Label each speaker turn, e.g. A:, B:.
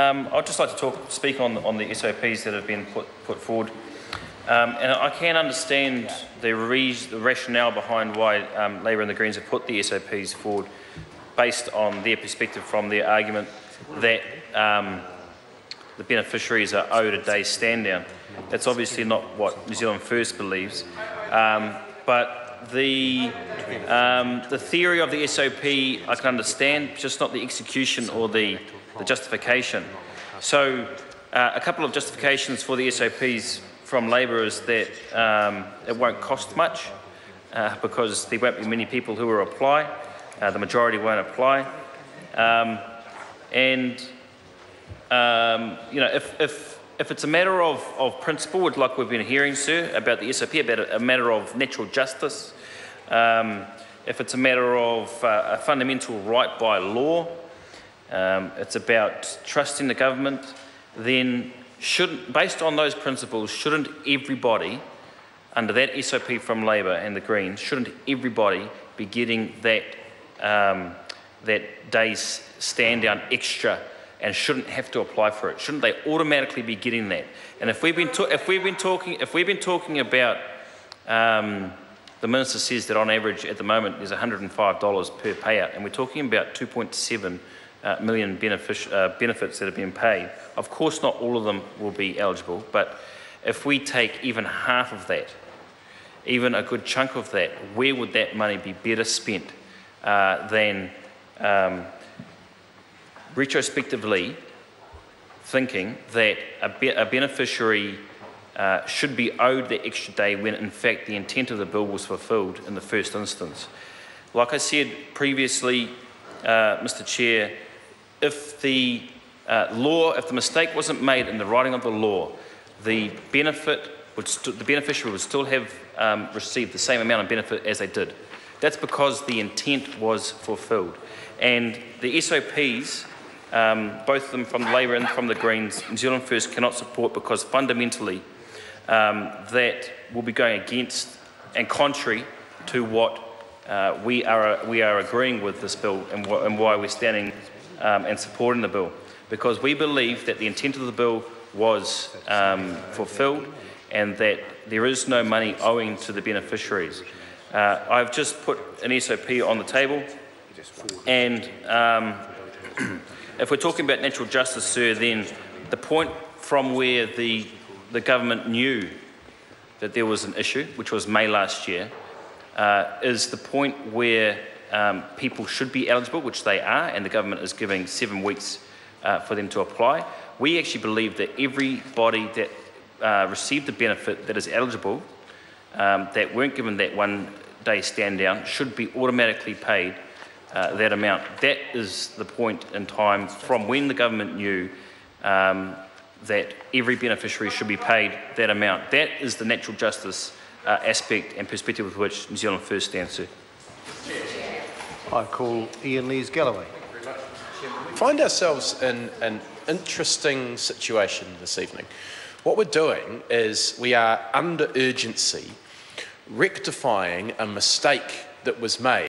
A: I'd just like to speak on the SOPs that have been put forward. And I can understand the rationale behind why Labour and the Greens have put the SOPs forward based on their perspective from their argument that the beneficiaries are owed a day's stand down. That's obviously not what New Zealand First believes. But the theory of the SOP I can understand, just not the execution or the justification. So a couple of justifications for the SOPs from Labour is that it won't cost much because there won't be many people who will apply. The majority won't apply. If it's a matter of principle, like we've been hearing, sir, about the SOP, about a matter of natural justice, if it's a matter of a fundamental right by law, it's about trusting the government, then based on those principles, shouldn't everybody, under that SOP from Labour and the Greens, shouldn't everybody be getting that day's stand down extra and shouldn't have to apply for it? Shouldn't they automatically be getting that? And if we've been talking about, the Minister says that on average at the moment there's $105 per payout, and we're talking about 2.7 million benefits that have been paid. Of course, not all of them will be eligible, but if we take even half of that, even a good chunk of that, where would that money be better spent than retrospectively thinking that a beneficiary should be owed the extra day when in fact the intent of the bill was fulfilled in the first instance? Like I said previously, Mr. Chair, if the mistake wasn't made in the writing of the law, the beneficiary would still have received the same amount of benefit as they did. That's because the intent was fulfilled. And the SOPs, both of them from the Labour and from the Greens, New Zealand First cannot support, because fundamentally that will be going against and contrary to what we are agreeing with this bill and why we're standing and supporting the bill, because we believe that the intent of the bill was fulfilled and that there is no money owing to the beneficiaries. I've just put an SOP on the table, and if we're talking about natural justice, sir, then the point from where the government knew that there was an issue, which was May last year, is the point where people should be eligible, which they are, and the government is giving 7 weeks for them to apply. We actually believe that everybody that received the benefit that is eligible, that weren't given that 1 day stand down, should be automatically paid that amount. That is the point in time from when the government knew that every beneficiary should be paid that amount. That is the natural justice aspect and perspective with which New Zealand First stands, sir.
B: I call Ian Lees-Galloway.
C: We find ourselves in an interesting situation this evening. What we're doing is we are under urgency rectifying a mistake that was made